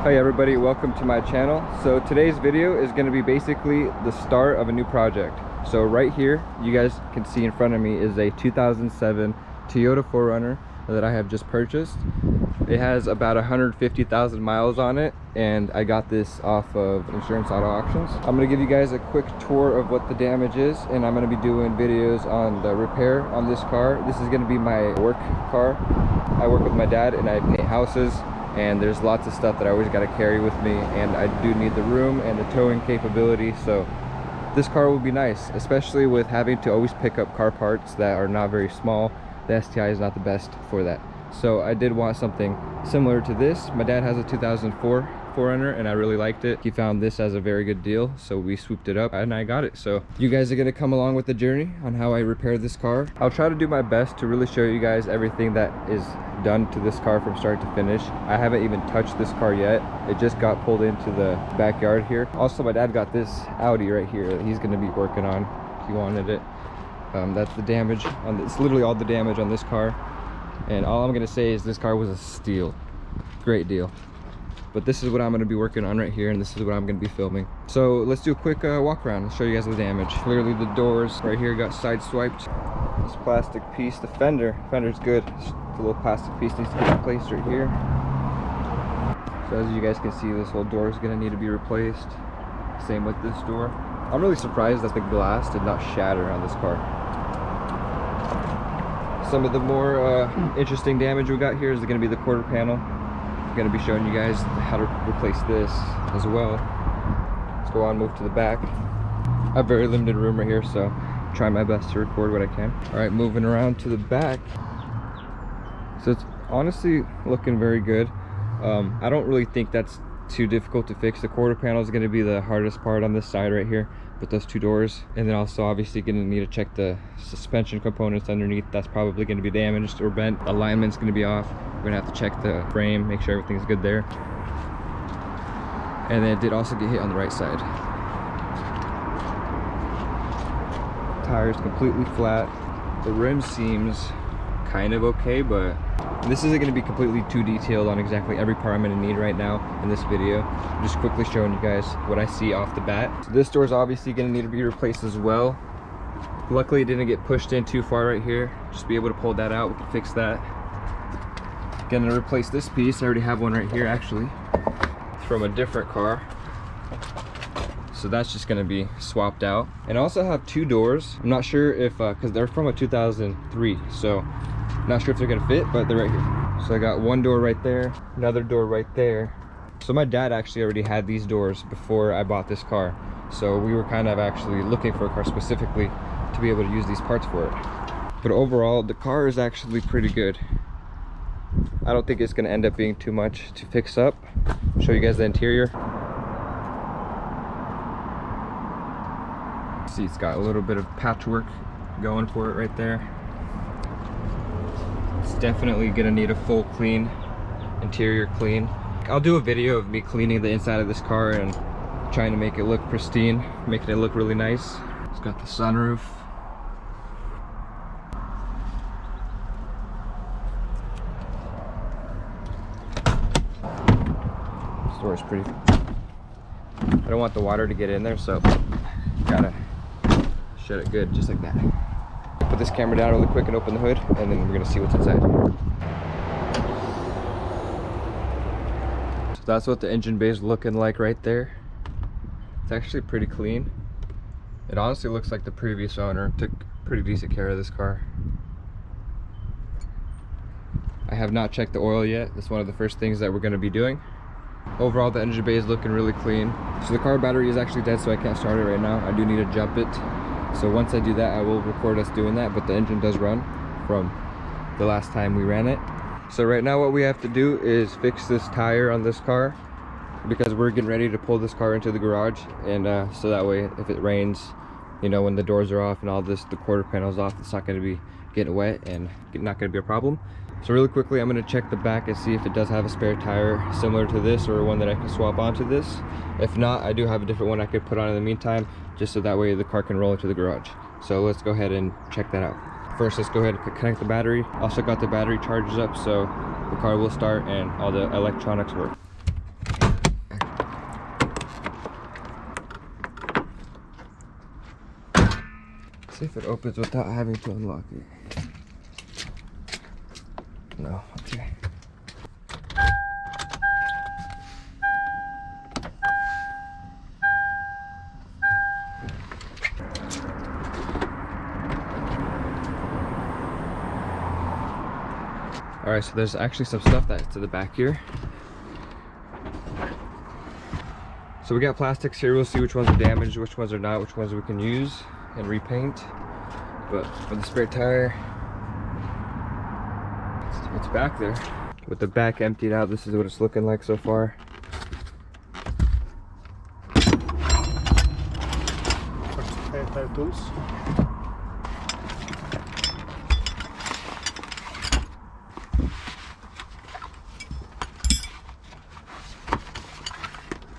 Hi everybody, welcome to my channel. So today's video is going to be basically the start of a new project. So right here, you guys can see in front of me is a 2007 Toyota 4Runner that I have just purchased. It has about 150,000 miles on it, and I got this off of Insurance Auto Auctions. I'm going to give you guys a quick tour of what the damage is, and I'm going to be doing videos on the repair on this car. This is going to be my work car. I work with my dad and I paint houses, and there's lots of stuff that I always got to carry with me, and I do need the room and the towing capability. So this car will be nice, especially with having to always pick up car parts that are not very small. The STI is not the best for that. So I did want something similar to this. My dad has a 2004 4Runner and I really liked it. He found this as a very good deal, so we swooped it up and I got it. So you guys are going to come along with the journey on how I repair this car. I'll try to do my best to really show you guys everything that is done to this car from start to finish. I haven't even touched this car yet. It just got pulled into the backyard here. Also, my dad got this Audi right here that he's going to be working on. He wanted it. That's the damage on this. It's literally all the damage on this car, and all I'm going to say is this car was a steal. Great deal. But this is what I'm going to be working on right here, and this is what I'm going to be filming. So let's do a quick walk around and show you guys the damage. Clearly the doors right here got side swiped. This plastic piece, the fender's good. The little plastic piece needs to get replaced right here. So as you guys can see, this whole door is going to need to be replaced. Same with this door. I'm really surprised that the glass did not shatter on this car. Some of the more interesting damage we got here is going to be the quarter panel. I'm going to be showing you guys how to replace this as well. Let's go on, move to the back. I have very limited room right here, so I'm trying my best to record what I can. All right, moving around to the back. So it's honestly looking very good. I don't really think that's too difficult to fix. The quarter panel is going to be the hardest part on this side right here with those two doors, and then also obviously going to need to check the suspension components underneath. That's probably going to be damaged or bent. Alignment's going to be off. We're going to have to check the frame, make sure everything's good there. And then it did also get hit on the right side. Tires completely flat. The rim seems kind of okay, but this isn't going to be completely too detailed on exactly every part I'm going to need right now in this video. I'm just quickly showing you guys what I see off the bat. So this door is obviously going to need to be replaced as well. Luckily it didn't get pushed in too far right here. Just be able to pull that out. We can fix that. Going to replace this piece. I already have one right here actually. It's from a different car. So that's just going to be swapped out. And I also have two doors. I'm not sure if, because they're from a 2003. So not sure if they're gonna fit, but they're right here. So I got one door right there, another door right there. So my dad actually already had these doors before I bought this car. So we were kind of actually looking for a car specifically to be able to use these parts for it. But overall, the car is actually pretty good. I don't think it's gonna end up being too much to fix up. I'll show you guys the interior. See, it's got a little bit of patchwork going for it right there. It's definitely gonna need a full clean, interior clean. I'll do a video of me cleaning the inside of this car and trying to make it look pristine, making it look really nice. It's got the sunroof. This door is pretty, I don't want the water to get in there, so gotta shut it good, just like that. Put this camera down really quick and open the hood, and then we're gonna see what's inside. So that's what the engine bay is looking like right there. It's actually pretty clean. It honestly looks like the previous owner took pretty decent care of this car. I have not checked the oil yet. That's one of the first things that we're gonna be doing. Overall, the engine bay is looking really clean. So the car battery is actually dead, so I can't start it right now. I do need to jump it. So once I do that, I will record us doing that, but the engine does run from the last time we ran it. So right now what we have to do is fix this tire on this car, because we're getting ready to pull this car into the garage, and so that way if it rains, you know, when the doors are off and all this, the quarter panel's off, it's not going to be getting wet and not going to be a problem. So really quickly, I'm going to check the back and see if it does have a spare tire similar to this, or one that I can swap onto this. If not, I do have a different one I could put on in the meantime, just so that way the car can roll into the garage. So let's go ahead and check that out. First, let's go ahead and connect the battery. Also got the battery charged up, so the car will start and all the electronics work. See if it opens without having to unlock it. No, okay. Alright, so there's actually some stuff that's to the back here. So we got plastics here, we'll see which ones are damaged, which ones are not, which ones we can use and repaint. But for the spare tire, it's back there. With the back emptied out, this is what it's looking like so far. Tire tools.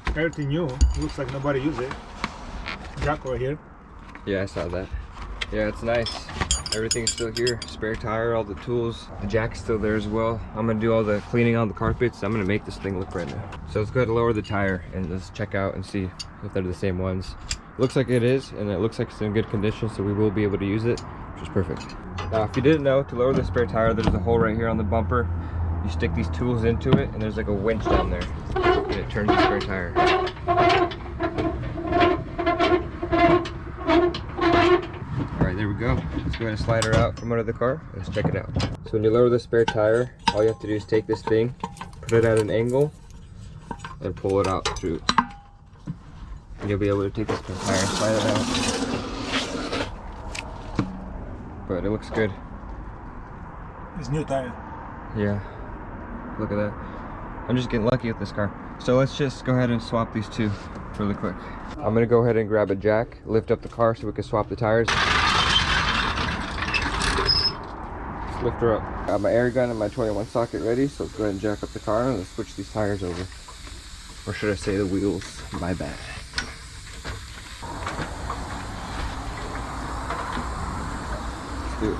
Everything new. Looks like nobody used it. Jack over here. Yeah, I saw that. Yeah, it's nice. Everything's still here. Spare tire, all the tools. The jack's still there as well. I'm gonna do all the cleaning on the carpets. I'm gonna make this thing look brand new. So let's go ahead and lower the tire and just check out and see if they're the same ones. Looks like it is, and it looks like it's in good condition, so we will be able to use it, which is perfect. Now, if you didn't know, to lower the spare tire, there's a hole right here on the bumper. You stick these tools into it, and there's like a winch down there, and it turns the spare tire. Alright, there we go. Let's go ahead and slide her out from under the car. Let's check it out. So when you lower the spare tire, all you have to do is take this thing, put it at an angle, and pull it out through. And you'll be able to take this spare tire and slide it out. But it looks good. It's new tire. Yeah. Look at that. I'm just getting lucky with this car. So let's just go ahead and swap these two really quick. I'm gonna go ahead and grab a jack, lift up the car so we can swap the tires. Let's lift her up. Got my air gun and my 21 socket ready, so let's go ahead and jack up the car and let's switch these tires over. Or should I say the wheels? My bad. Let's do it.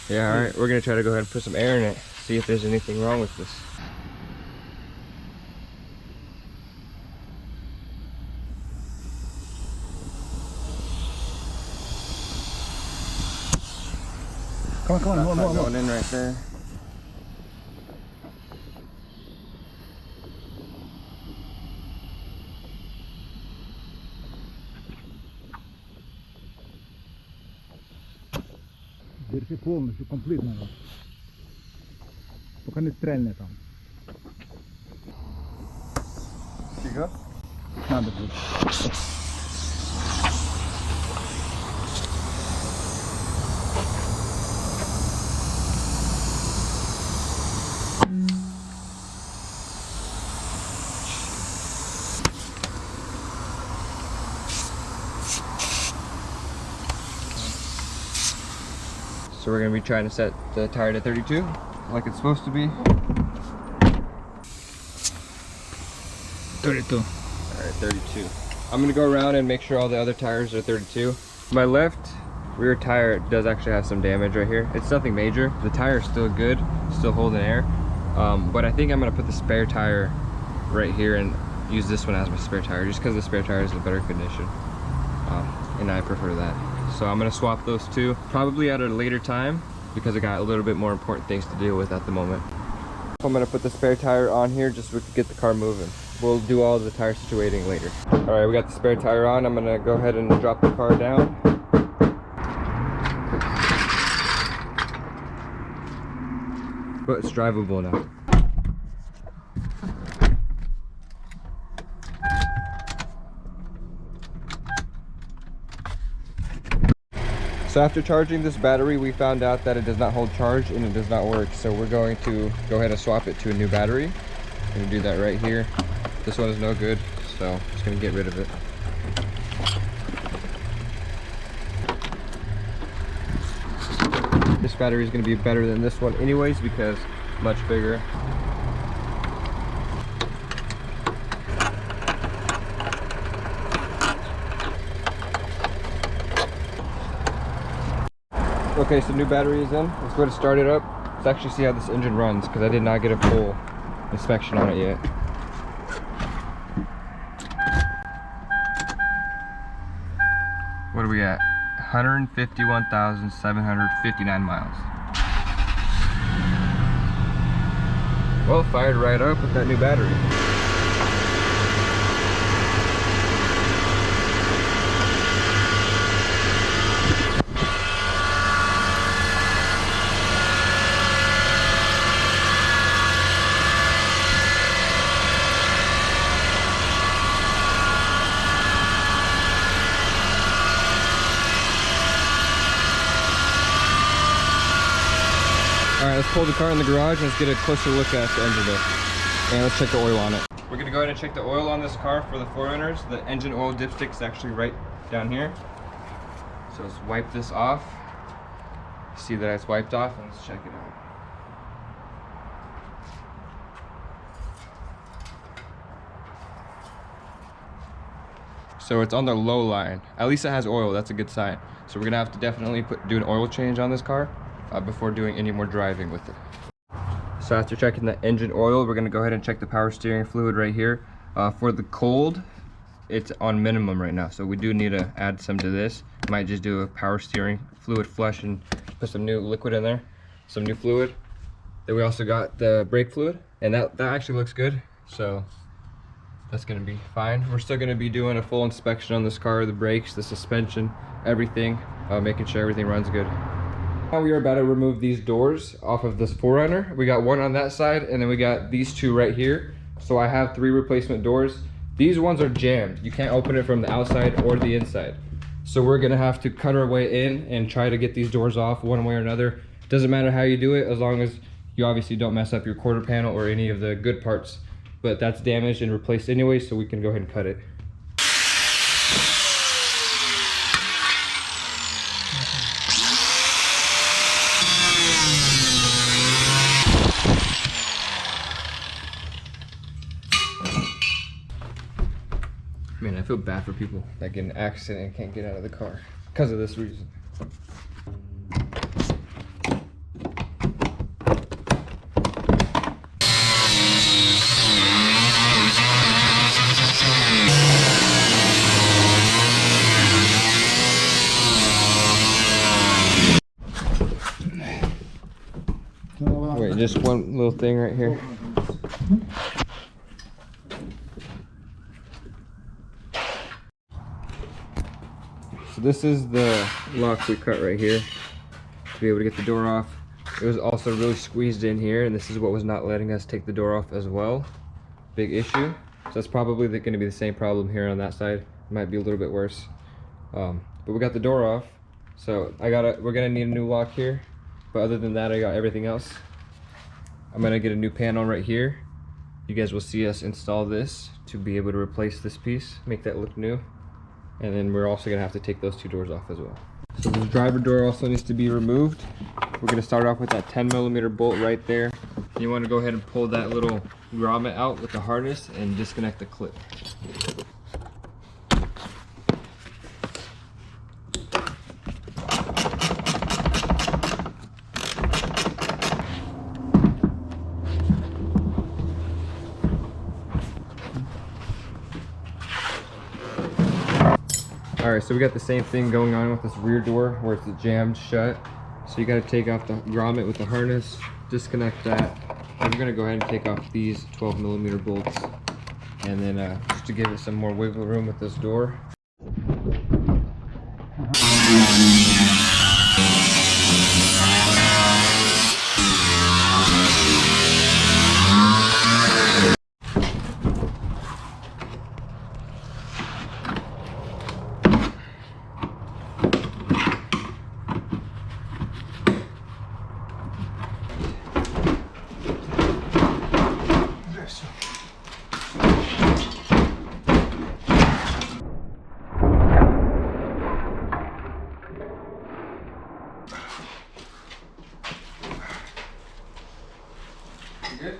Yeah, alright, we're gonna try to go ahead and put some air in it, see if there's anything wrong with this. Come on, That's not going in right there. Держи полностью, комплектно. Пока не стрельне там. Фига? Надо будет. So we're going to be trying to set the tire to 32, like it's supposed to be. 32. Alright, 32. I'm going to go around and make sure all the other tires are 32. My left rear tire does actually have some damage right here. It's nothing major. The tire is still good, still holding air. But I think I'm going to put the spare tire right here and use this one as my spare tire, just because the spare tire is in better condition. And I prefer that. So I'm gonna swap those two, probably at a later time, because I got a little bit more important things to deal with at the moment. I'm gonna put the spare tire on here just so we can get the car moving. We'll do all the tire situating later. All right, we got the spare tire on. I'm gonna go ahead and drop the car down. But it's drivable now. So after charging this battery, we found out that it does not hold charge and it does not work. So we're going to go ahead and swap it to a new battery. I'm going to do that right here. This one is no good, so I'm just going to get rid of it. This battery is going to be better than this one anyways because much bigger. Okay, so new battery is in. Let's go ahead and start it up. Let's actually see how this engine runs because I did not get a full inspection on it yet. are we at? 151,759 miles. Well, fired right up with that new battery. Alright, let's pull the car in the garage and let's get a closer look at the engine bay. And let's check the oil on it. We're gonna go ahead and check the oil on this car for the 4Runners. The engine oil dipstick is actually right down here. So let's wipe this off. See that it's wiped off, and let's check it out. So it's on the low line. At least it has oil, that's a good sign. So we're gonna have to definitely do an oil change on this car before doing any more driving with it. So after checking the engine oil, we're gonna go ahead and check the power steering fluid right here. For the cold, it's on minimum right now, so we do need to add some to this. Might just do a power steering fluid flush and put some new liquid in there, some new fluid. Then we also got the brake fluid, and that actually looks good, so that's gonna be fine. We're still gonna be doing a full inspection on this car, the brakes, the suspension, everything, making sure everything runs good. Now we are about to remove these doors off of this 4Runner. We got one on that side, and then we got these two right here. So I have 3 replacement doors. These ones are jammed. You can't open it from the outside or the inside. So we're gonna have to cut our way in and try to get these doors off one way or another. Doesn't matter how you do it, as long as you obviously don't mess up your quarter panel or any of the good parts. But that's damaged and replaced anyway, so we can go ahead and cut it. Man, I feel bad for people that get in an accident and can't get out of the car because of this reason. Wait, just one little thing right here. So this is the lock we cut right here to be able to get the door off. It was also really squeezed in here, and this is what was not letting us take the door off as well. Big issue. So that's probably going to be the same problem here on that side. It might be a little bit worse. But we got the door off. So we're gonna need a new lock here. But other than that, I got everything else. I'm gonna get a new panel right here. You guys will see us install this to be able to replace this piece, make that look new. And then we're also gonna have to take those 2 doors off as well. So the driver door also needs to be removed. We're gonna start off with that 10mm bolt right there. You wanna go ahead and pull that little grommet out with the harness and disconnect the clip. Alright, so we got the same thing going on with this rear door where it's jammed shut. So you got to take off the grommet with the harness, disconnect that. And we're going to go ahead and take off these 12mm bolts. And then just to give it some more wiggle room with this door. Good?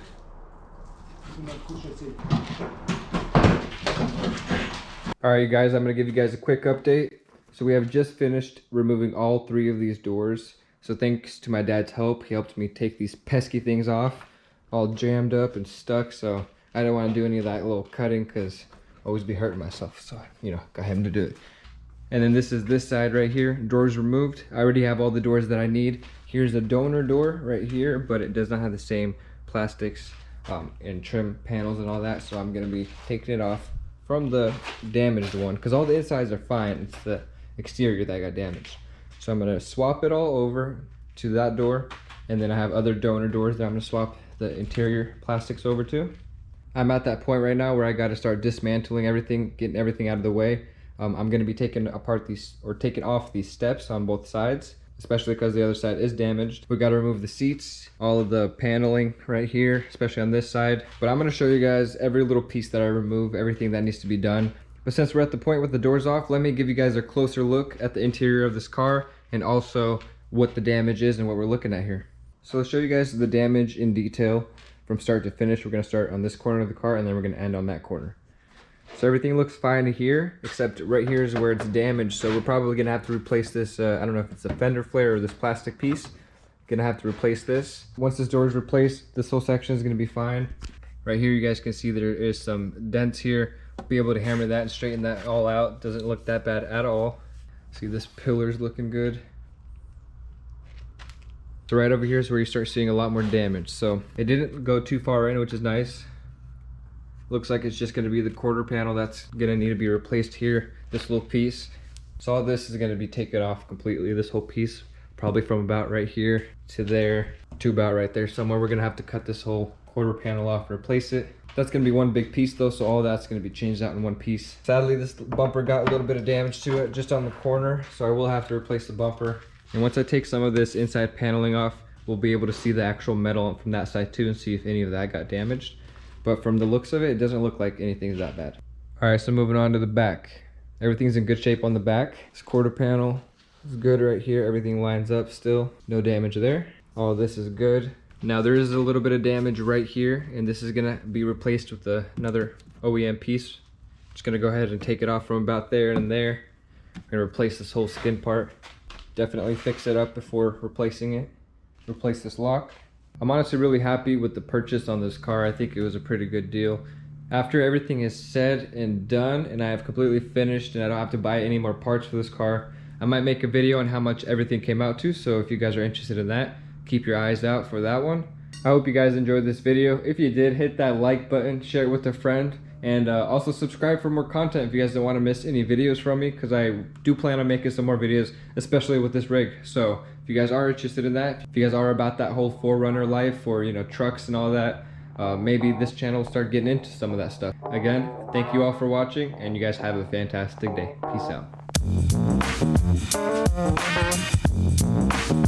Alright, you guys, I'm going to give you guys a quick update. So we have just finished removing all 3 of these doors. So thanks to my dad's help, he helped me take these pesky things off, all jammed up and stuck. So I didn't want to do any of that little cutting because I always be hurting myself. So, you know, got him to do it. And then this is this side right here, doors removed. I already have all the doors that I need. Here's a donor door right here, but it does not have the same plastics and trim panels and all that, so I'm gonna be taking it off from the damaged one, because all the insides are fine. It's the exterior that got damaged. So I'm gonna swap it all over to that door, and then I have other donor doors that I'm gonna swap the interior plastics over to. I'm at that point right now where I gotta start dismantling everything, getting everything out of the way. I'm gonna be taking apart these, or taking off these steps on both sides, especially because the other side is damaged. We gotta remove the seats, all of the paneling right here, especially on this side. But I'm gonna show you guys every little piece that I remove, everything that needs to be done. But since we're at the point with the doors off, let me give you guys a closer look at the interior of this car and also what the damage is and what we're looking at here. So let's show you guys the damage in detail from start to finish. We're gonna start on this corner of the car and then we're gonna end on that corner. So everything looks fine here, except right here is where it's damaged. So we're probably gonna have to replace this, I don't know if it's a fender flare or this plastic piece. Gonna have to replace this. Once this door is replaced, this whole section is gonna be fine. Right here, you guys can see there is some dents here. Be able to hammer that and straighten that all out. Doesn't look that bad at all. See, this pillar's looking good. So right over here is where you start seeing a lot more damage. So it didn't go too far in, which is nice. Looks like it's just gonna be the quarter panel that's gonna need to be replaced here, this little piece. So all this is gonna be taken off completely, this whole piece, probably from about right here to there, to about right there somewhere. We're gonna have to cut this whole quarter panel off and replace it. That's gonna be one big piece though, so all that's gonna be changed out in one piece. Sadly, this bumper got a little bit of damage to it just on the corner, so I will have to replace the bumper. And once I take some of this inside paneling off, we'll be able to see the actual metal from that side too and see if any of that got damaged. But from the looks of it, it doesn't look like anything's that bad. All right, so moving on to the back. Everything's in good shape on the back. This quarter panel is good right here. Everything lines up still. No damage there. All this is good. Now there is a little bit of damage right here, and this is gonna be replaced with another OEM piece. Just gonna go ahead and take it off from about there and there. I'm gonna replace this whole skin part. Definitely fix it up before replacing it. Replace this lock. I'm honestly really happy with the purchase on this car. I think it was a pretty good deal. After everything is said and done and I have completely finished and I don't have to buy any more parts for this car, I might make a video on how much everything came out to. So if you guys are interested in that, keep your eyes out for that one. I hope you guys enjoyed this video. If you did, hit that like button, share it with a friend, and also subscribe for more content if you guys don't want to miss any videos from me, because I do plan on making some more videos, especially with this rig. So if you guys are interested in that, if you guys are about that whole 4Runner life, or you know, trucks and all that, maybe this channel will start getting into some of that stuff. Again, thank you all for watching, and you guys have a fantastic day. Peace out.